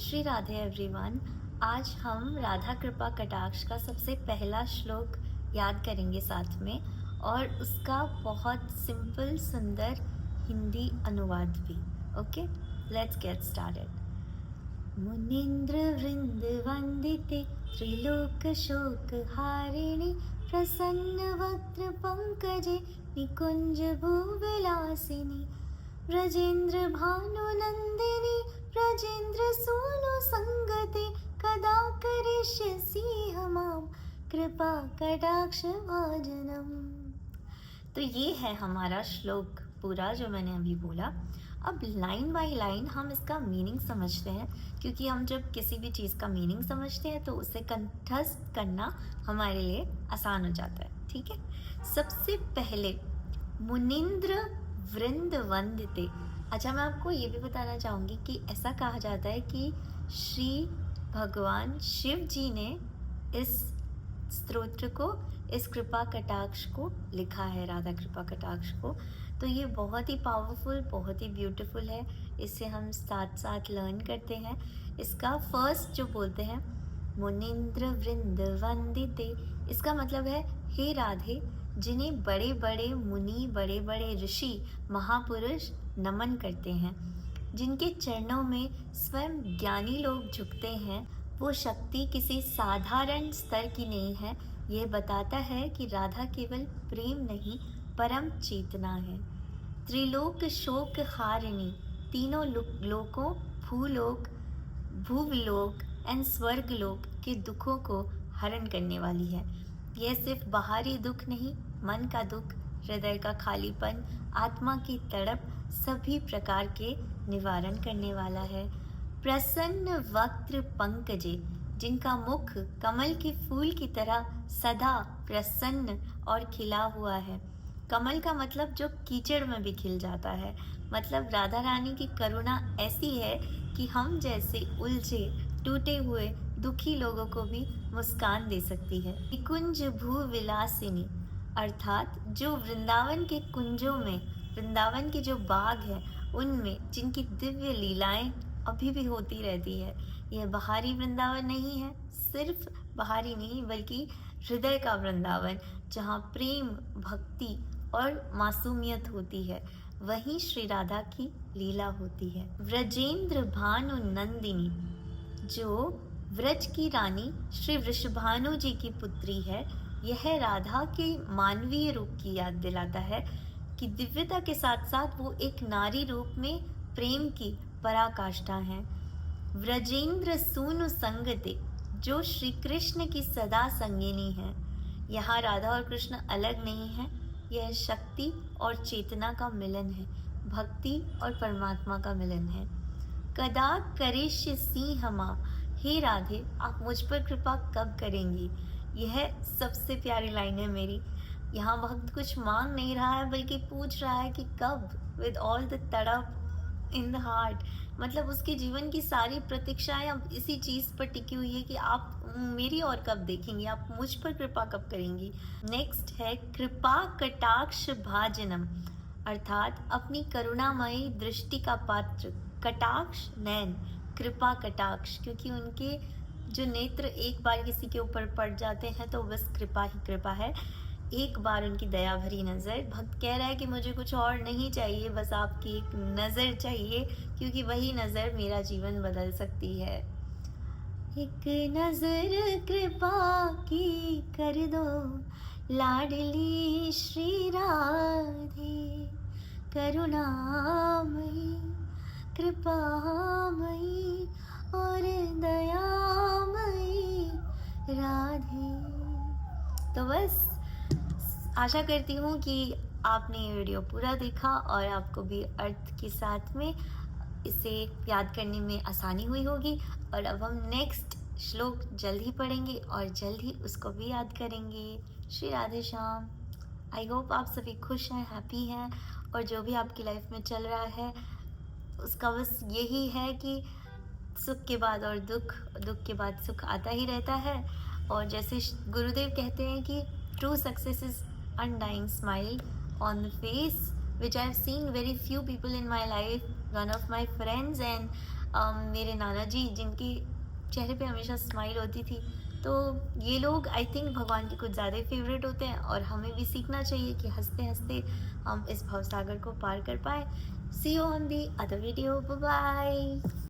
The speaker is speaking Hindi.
श्री राधे एवरीवन। आज हम राधा कृपा कटाक्ष का सबसे पहला श्लोक याद करेंगे साथ में, और उसका बहुत सिंपल सुंदर हिंदी अनुवाद भी। Okay, let's get started. मुनीन्द्र वृंद वंदिते त्रिलोक शोक हारिणि प्रसन्न वक्त्र पंकजे निकुंज भूविलासिनी व्रजेन्द्र भानु नंदिनी व्रजेन्द्र सूनु संगते कदा करिष्यसि हमाम कृपा कटाक्ष भाजनम। तो ये है हमारा श्लोक पूरा जो मैंने अभी बोला। अब लाइन बाय लाइन हम इसका मीनिंग समझते हैं, क्योंकि हम जब किसी भी चीज़ का मीनिंग समझते हैं तो उसे कंठस्थ करना हमारे लिए आसान हो जाता है। ठीक है, सबसे पहले मुनीन्द्र वृंद वंदिते। अच्छा, मैं आपको ये भी बताना चाहूँगी कि ऐसा कहा जाता है कि श्री भगवान शिव जी ने इस स्तोत्र को, इस कृपा कटाक्ष को लिखा है, राधा कृपा कटाक्ष को। तो ये बहुत ही पावरफुल, बहुत ही ब्यूटीफुल है। इसे हम साथ साथ लर्न करते हैं। इसका फर्स्ट जो बोलते हैं मुनीन्द्र वृंद वंदिते, इसका मतलब है हे राधे, जिन्हें बड़े बड़े मुनि, बड़े बड़े ऋषि, महापुरुष नमन करते हैं, जिनके चरणों में स्वयं ज्ञानी लोग झुकते हैं। वो शक्ति किसी साधारण स्तर की नहीं है। ये बताता है कि राधा केवल प्रेम नहीं, परम चेतना है। त्रिलोक शोक हारिणी, तीनों लोकों, भूलोक, भूविलोक एंड स्वर्गलोक के दुखों को हरण करने वाली है। यह सिर्फ बाहरी दुख नहीं, मन का दुख, हृदय का खालीपन, आत्मा की तड़प, सभी प्रकार के निवारण करने वाला है। प्रसन्न वक्त्र पंकजे, जिनका मुख कमल के फूल की तरह सदा प्रसन्न और खिला हुआ है। कमल का मतलब जो कीचड़ में भी खिल जाता है। मतलब राधा रानी की करुणा ऐसी है कि हम जैसे उलझे, टूटे हुए, दुखी लोगों को भी मुस्कान दे सकती है। निकुंज भूविलासिनी, अर्थात जो वृंदावन के कुंजों में, वृंदावन के जो बाग हैं उनमें जिनकी दिव्य लीलाएं अभी भी होती रहती है। यह बाहरी वृंदावन नहीं है, सिर्फ बाहरी नहीं बल्कि हृदय का वृंदावन, जहाँ प्रेम, भक्ति और मासूमियत होती है, वहीं श्री राधा की लीला होती है। व्रजेंद्र भानु नंदिनी, जो व्रज की रानी श्री वृषभानु जी की पुत्री है, यह राधा के मानवीय रूप की याद दिलाता है कि दिव्यता के साथ साथ वो एक नारी रूप में प्रेम की पराकाष्ठा है। व्रजेंद्र सूनु संगते, जो श्री कृष्ण की सदा संगिनी है। यहाँ राधा और कृष्ण अलग नहीं है, यह शक्ति और चेतना का मिलन है, भक्ति और परमात्मा का मिलन है। कदा करिष्यसि हमा, हे राधे, आप मुझ पर कृपा कब करेंगी। यह सबसे प्यारी लाइन है मेरी। यहाँ भक्त कुछ मांग नहीं रहा है बल्कि पूछ रहा है कि कब, विद ऑल द तड़प इन द हार्ट। मतलब उसके जीवन की सारी प्रतीक्षाएं अब इसी चीज़ पर टिकी हुई है कि आप मेरी और कब देखेंगी, आप मुझ पर कृपा कब करेंगी। नेक्स्ट है कृपा कटाक्ष भाजनम, अर्थात अपनी करुणामयी दृष्टि का पात्र। कटाक्ष नैन, कृपा कटाक्ष, क्योंकि उनके जो नेत्र एक बार किसी के ऊपर पड़ जाते हैं तो बस कृपा ही कृपा है। एक बार उनकी दया भरी नज़र। भक्त कह रहा है कि मुझे कुछ और नहीं चाहिए, बस आपकी एक नज़र चाहिए, क्योंकि वही नज़र मेरा जीवन बदल सकती है। एक नज़र कृपा की कर दो लाडली श्री राधे, करुणामयी, कृपामयी और दयामयी राधे। तो बस आशा करती हूँ कि आपने ये वीडियो पूरा देखा और आपको भी अर्थ के साथ में इसे याद करने में आसानी हुई होगी। और अब हम नेक्स्ट श्लोक जल्द ही पढ़ेंगे और जल्द ही उसको भी याद करेंगे। श्री राधे श्याम। आई होप आप सभी खुश हैं, हैप्पी हैं, और जो भी आपकी लाइफ में चल रहा है उसका बस यही है कि सुख के बाद और दुख, दुख के बाद सुख आता ही रहता है। और जैसे गुरुदेव कहते हैं कि true success is undying smile on the face, which I've seen very few people in my life. One of my friends, and मेरे नाना जी जिनके चेहरे पे हमेशा स्माइल होती थी। तो ये लोग आई थिंक भगवान के कुछ ज़्यादा ही फ़ेवरेट होते हैं और हमें भी सीखना चाहिए कि हँसते-हँसते हम इस भवसागर को पार कर पाएँ। See you on the other video. Bye bye.